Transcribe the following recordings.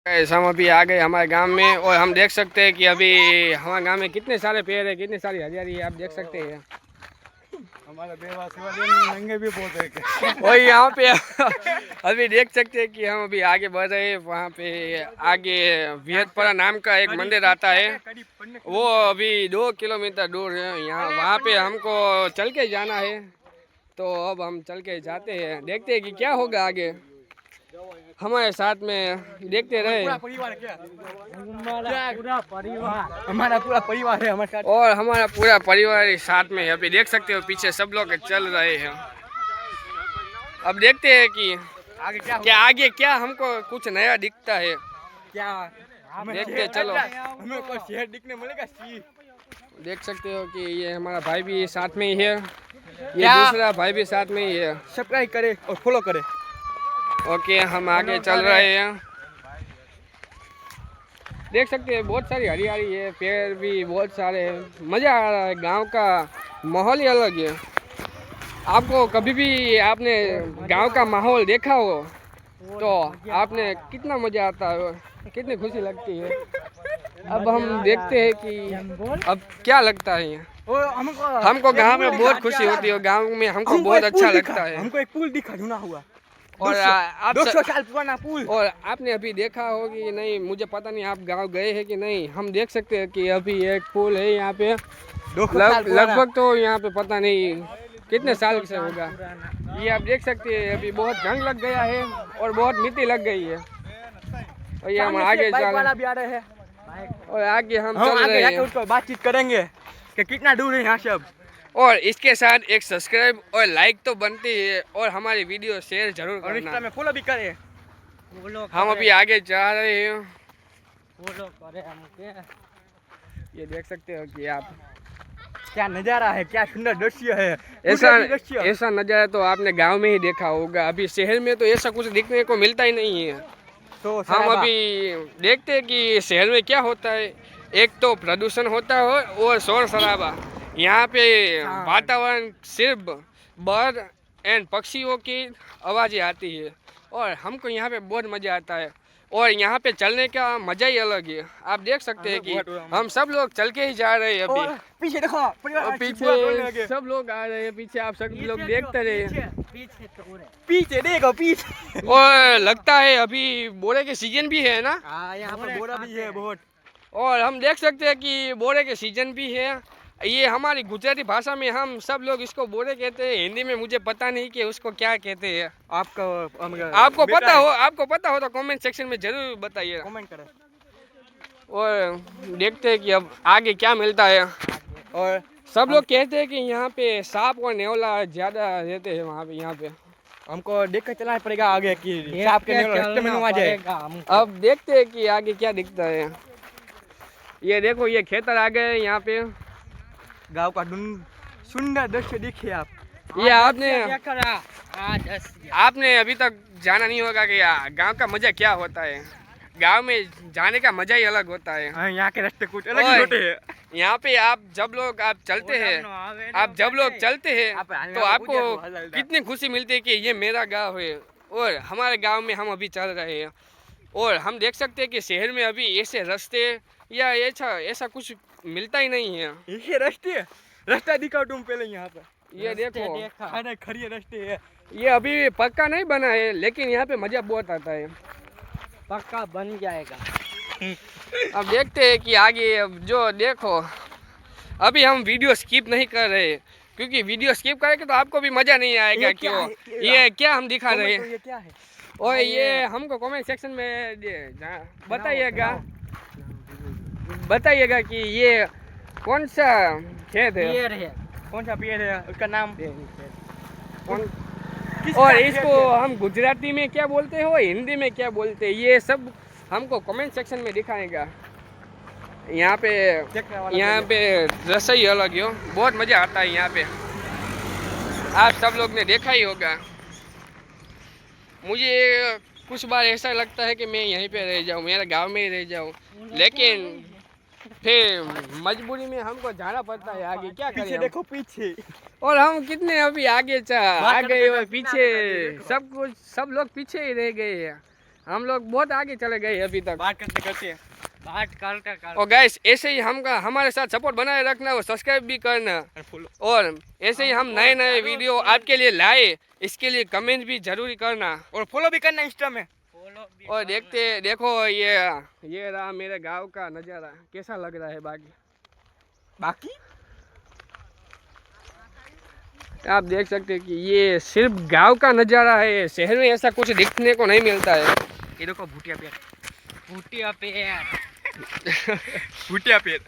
हम अभी आ गए हमारे गांव में और हम देख सकते हैं कि अभी हमारे गांव में कितने सारे पेड़ है, कितनी सारी हरियाली है, आप देख सकते हैं। हमारे नंगे भी बहुत है और यहाँ पे अभी देख सकते हैं कि हम अभी आगे बढ़ रहे हैं। वहाँ पे आगे विहतपुरा नाम का एक मंदिर आता है, वो अभी 2 किलोमीटर दूर है। यहाँ वहाँ पे हमको चल के जाना है, तो अब हम चल के जाते हैं, देखते हैं कि क्या होगा आगे। हमारे साथ में देखते रहे। हमारा पूरा परिवार है हमारे साथ, और हमारा पूरा परिवार साथ में है। अभी देख सकते हो पीछे सब लोग चल रहे हैं। अब देखते हैं कि आगे क्या हमको कुछ नया दिखता है। क्या देखते चलो। हमें कोई शहर दिखने मिलेगा। देख सकते हो कि ये हमारा भाई भी साथ में ही है, ये दूसरा भाई भी साथ में ही है। सब्सक्राइब करे और फॉलो करे। ओके, हम आगे चल रहे हैं। देख सकते हैं बहुत सारी हरियाली है, पेड़ भी बहुत सारे हैं, मज़ा आ रहा है। गांव का माहौल ही अलग है। आपको कभी भी आपने गांव का माहौल देखा हो तो आपने कितना मज़ा आता है, कितनी खुशी लगती है। अब हम देखते हैं कि अब क्या लगता है। हमको गांव में बहुत खुशी होती है, गांव में हमको बहुत अच्छा लगता है। हमको एक पुल दिखा जुना हुआ और 200 साल पुराना पुल। और आपने अभी देखा हो कि नहीं, मुझे पता नहीं आप गांव गए हैं कि नहीं। हम देख सकते हैं कि अभी एक पुल है यहाँ पे, लगभग तो यहाँ पे पता नहीं कितने साल से होगा। ये आप देख सकते हैं अभी बहुत जंग लग गया है और बहुत मिट्टी लग गई है। और ये हम आगे चल हैं और आगे हम चल रहे हैं, उसको बातचीत करेंगे कि कितना दूर है यहाँ से अब। और इसके साथ एक सब्सक्राइब और लाइक तो बनती है, और हमारी वीडियो शेयर जरूर करना। और इंस्टा में फॉलो भी करें। हम अभी आगे जा रहे हैं। ये देख सकते हो कि आप क्या नज़ारा है, क्या सुंदर दृश्य है। ऐसा नज़ारा तो आपने गांव में ही देखा होगा। अभी शहर में तो ऐसा कुछ देखने को मिलता ही नहीं है। तो हम अभी देखते हैं कि शहर में क्या होता है। एक तो प्रदूषण होता है और शोर शराबा। यहाँ पे वातावरण सिर्फ बर्ड एंड पक्षियों की आवाज़ें आती है, और हमको यहाँ पे बहुत मज़ा आता है। और यहाँ पे चलने का मज़ा ही अलग है। आप देख सकते हैं कि हम सब लोग चल के ही जा रहे हैं। अभी पीछे देखो, पीछे सब लोग आ रहे हैं, पीछे आप सब लोग देखते रहे। पीछे देखो पीछे। और लगता है अभी बोरे के सीजन भी है ना। यहाँ पर बोरा भी है बहुत। और हम देख सकते हैं कि बोरे के सीजन भी है। ये हमारी गुजराती भाषा में हम सब लोग इसको बोरे कहते हैं। हिंदी में मुझे पता नहीं कि उसको क्या कहते हैं। आपको पता हो तो कमेंट सेक्शन में जरूर बताइए, कमेंट करें। और देखते हैं कि अब आगे क्या मिलता है। और सब लोग कहते हैं कि यहाँ पे सांप और नेवला ज़्यादा रहते हैं वहाँ पे। यहाँ पे हमको देख कर चलना पड़ेगा आगे कि सांप के नेवला रास्ते में आ जाए। अब देखते हैं कि आगे क्या दिखता है। ये देखो, ये खेतर आ गए यहाँ पे। गांव का सुंदर दृश्य देखिए आप। ये आपने अभी तक जाना नहीं होगा कि गांव का मजा क्या होता है। गांव में जाने का मजा ही अलग होता है। यहाँ के रास्ते कुछ अलग ही होते हैं। यहाँ पे आप जब लोग चलते हैं तो आपको कितनी खुशी मिलती है कि ये मेरा गांव है और हमारे गांव में हम अभी चल रहे हैं। और हम देख सकते हैं कि शहर में अभी ऐसे रास्ते या ऐसा कुछ मिलता ही नहीं है। ये रास्ता दिखाओ तुम पहले। यहाँ पर ये देखो, खड़ी रास्ते है। ये अभी पक्का नहीं बना है, लेकिन यहाँ पे मजा बहुत आता है। पक्का बन जाएगा। अब देखते हैं कि आगे। अब जो देखो, अभी हम वीडियो स्किप नहीं कर रहे, क्योंकि वीडियो स्किप करेंगे तो आपको भी मजा नहीं आएगा। क्यों, ये क्या हम दिखा रहे हैं। ये क्या है? और ये हमको कमेंट सेक्शन में बताइएगा कि ये कौन सा खेत है, कौन सा पेड़ है, उसका नाम। और इसको हम गुजराती में क्या बोलते हो, हिंदी में क्या बोलते हैं, ये सब हमको कमेंट सेक्शन में दिखाएगा। यहाँ पे रसोई अलग है, बहुत मज़ा आता है यहाँ पे। आप सब लोग ने देखा ही होगा। मुझे कुछ बार ऐसा लगता है कि मैं यहीं पे रह जाऊँ, मेरे गांव में ही रह जाऊँ, लेकिन फिर मजबूरी में हमको जाना पड़ता है आगे। क्या करें। पीछे देखो पीछे। और हम कितने अभी आगे आ गए और पीछे सब लोग पीछे ही रह गए हैं। हम लोग बहुत आगे चले गए अभी तक। बात करते करते बात करते और गाइस ऐसे ही हम हमारे साथ सपोर्ट बनाए रखना और सब्सक्राइब भी करना, और ऐसे ही हम नए नए वीडियो आपके लिए लाए, इसके लिए कमेंट भी जरूरी करना और फॉलो भी करना इंस्टा में। और देखो ये रहा मेरे गांव का नज़ारा, कैसा लग रहा है। बाकी आप देख सकते हैं कि ये सिर्फ गांव का नज़ारा है, शहर में ऐसा कुछ दिखने को नहीं मिलता है। ये देखो भूटिया पेड़, फूटिया पे भूटिया पेड़।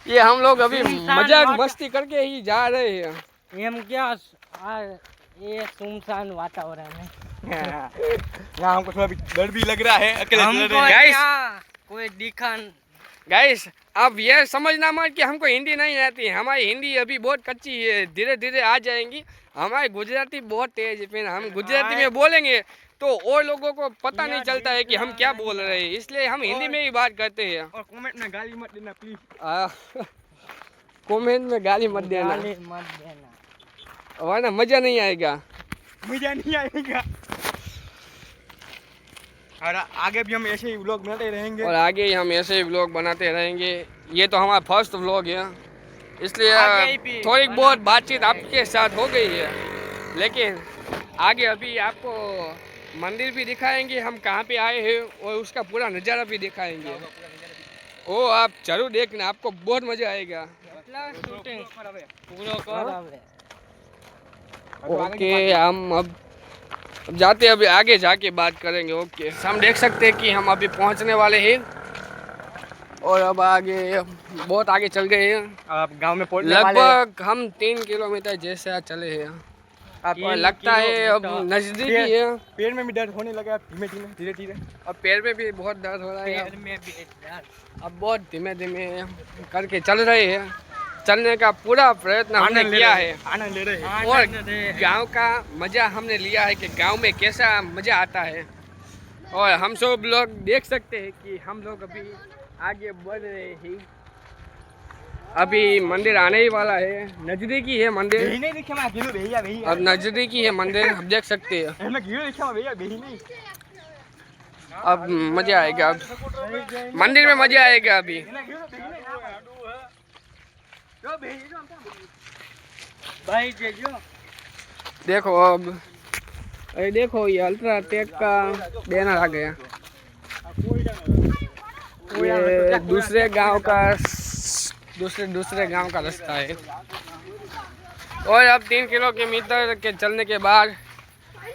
ये हम लोग अभी सुनसान मजाक वाता- मस्ती करके ही जा रहे हैं। एम क्या ये सुनसान वातावरण है। यहाँ हमको थोड़ा भी डर भी लग रहा है, अकेले चल हमको रहे हैं। Guys! क्या कोई दिखा गाइस अब ये समझना मत कि हमको हिंदी नहीं आती है, हमारी हिंदी अभी बहुत कच्ची है, धीरे धीरे आ जाएंगी। हमारी गुजराती बहुत तेज है, फिर हम गुजराती में बोलेंगे तो और लोगों को पता नहीं चलता है कि हम क्या बोल रहे हैं, इसलिए हम हिंदी में ही बात करते हैं। और कमेंट में गाली मत देना प्लीज। कमेंट में गाली मत देना, गाली मत देना। वरना मजा नहीं आएगा। मजा नहीं आएगा। और आगे भी हम ऐसे ही व्लॉग बनाते रहेंगे। और आगे ही हम ऐसे व्लॉग बनाते रहेंगे। ये तो हमारा फर्स्ट व्लॉग है, आगे इसलिए भी थोड़ी बहुत बातचीत आपके साथ हो गई है, लेकिन आगे अभी आपको मंदिर भी दिखाएंगे हम कहाँ पे आए हैं, और उसका पूरा नज़ारा भी दिखाएंगे। वो आप जरूर देखना, आपको बहुत मज़ा आएगा। शूटिंग पूरा कर ओके हम अब जाते हैं, अभी आगे जाके बात करेंगे। ओके हम देख सकते हैं कि हम अभी पहुंचने वाले हैं, और अब आगे बहुत आगे चल गए हैं। आप गांव में पहुंचने वाले हैं। लगभग हम 3 किलोमीटर जैसे चले हैं, आप और लगता है अब नज़दीक ही है। पेड़ में भी दर्द होने लगा है, धीमे धीमे धीरे धीरे। और पैर में भी बहुत दर्द हो रहा है। पेड़ में भी अब बहुत धीमे धीमे करके चल रहे हैं, चलने का पूरा प्रयत्न हमने किया है, आनंद ले रहे हैं। और गांव का मज़ा हमने लिया है कि गांव में कैसा मज़ा आता है। और हम सब लोग देख सकते हैं कि हम लोग अभी आगे बढ़ रहे हैं। अभी मंदिर आने ही वाला है, नज़दीकी है मंदिर, बेही नहीं दिखे मैं गिलो भैया भैया। अब नज़दीकी है मंदिर, हम देख सकते हैं। मैं गिलो दिखे भैया बेही नहीं। अब मज़ा आएगा, अब मंदिर में मज़ा आएगा। अभी भाई जेजो देखो, अब अरे देखो ये अल्ट्राटेक का बैनर आ गया। ये दूसरे गांव का दूसरे गांव का रास्ता है। और अब 3 किलोमीटर के चलने के बाद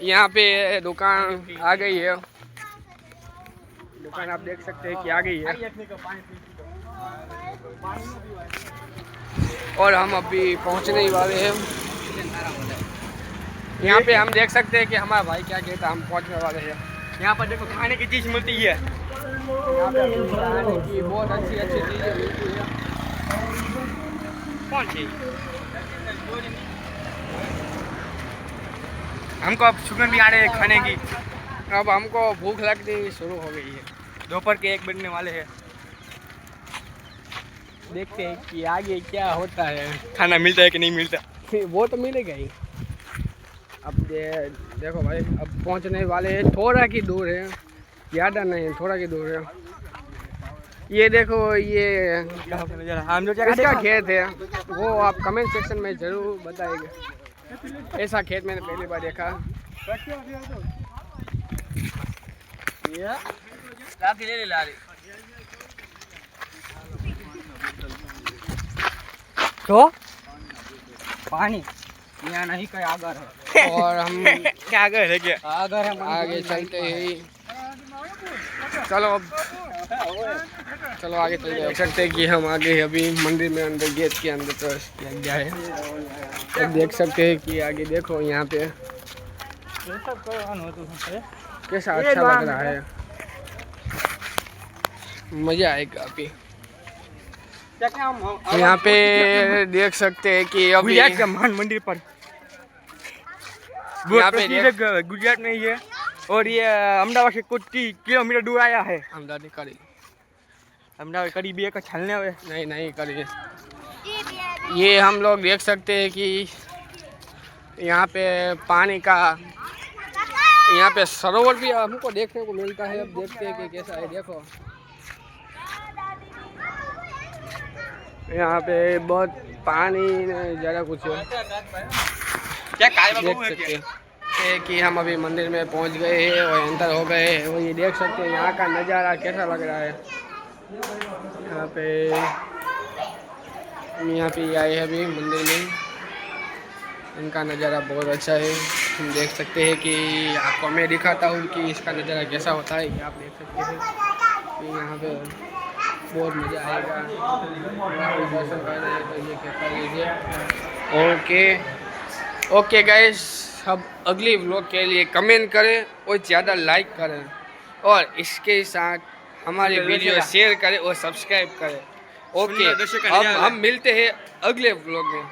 यहाँ पे दुकान आ गई है। दुकान आप देख सकते हैं कि आ गई है, और हम अभी पहुँचने ही वाले हैं। यहाँ पे हम देख सकते हैं कि हमारा भाई क्या कहता है, हम पहुँचने वाले हैं। यहाँ पर देखो खाने की चीज मिलती है। यहाँ पे खाने की बहुत अच्छी अच्छी चीज़ें मिलती है। कौन सी? हमको अब सुगंध भी आ रही है खाने की। अब हमको भूख लगनी शुरू हो गई है। दोपहर के 1 बजने वाले हैं। देखते हैं कि आगे क्या होता है। खाना मिलता है कि नहीं मिलता। वो तो मिलेगा ही। अब देखो भाई, अब पहुंचने वाले हैं, थोड़ा की दूर है, ज़्यादा नहीं, थोड़ा की दूर है। ये देखो ये हम जो इसका खेत है, वो आप कमेंट सेक्शन में ज़रूर बताइएगा। ऐसा खेत मैंने पहली बार देखा। तो पानी यहाँ नहीं कहीं आगर है। और हम क्या आगे है क्या? आगर है आगे चलते ही, चलो अब चलो आगे चलते हैं। देख सकते हैं कि हम आगे अभी मंदिर में अंदर गेट के अंदर प्रवेश किया गया है। अब देख सकते हैं कि आगे देखो यहाँ पे कैसा अच्छा लग रहा है, मज़ा आएगा। अभी यहाँ पे देख सकते हैं कि अभी गुजरात का महान मंदिर पर यहाँ पे गुजरात में ही है, और ये अहमदाबाद से कुछ 30 किलोमीटर दूर आया है। हमदानी करी अहमदाबाद करीब एक छलने हुए। नहीं करिए। ये हम लोग देख सकते हैं कि यहाँ पे पानी का यहाँ पे सरोवर भी हमको देखने को मिलता है। अब देखते हैं कि कैसा है। देखो यहाँ पे बहुत पानी ज़्यादा कुछ है। क्या काय देख सकते हैं कि हम अभी मंदिर में पहुंच गए हैं और अंदर हो गए हैं। और ये देख सकते हैं यहाँ का नज़ारा कैसा लग रहा है। यहाँ पे आए हैं अभी मंदिर में। इनका नज़ारा बहुत अच्छा है। हम देख सकते हैं कि आपको मैं दिखाता हूँ कि इसका नज़ारा कैसा होता है। ये आप देख सकते हैं कि यहाँ पे बहुत मज़ा आएगा। दर्शन करना है तो ये कर लीजिए। ओके गाइस, अब अगली व्लॉग के लिए कमेंट करें और ज़्यादा लाइक करें और इसके साथ हमारी वीडियो शेयर करें और सब्सक्राइब करें। ओके, अब हम मिलते हैं अगले व्लॉग में।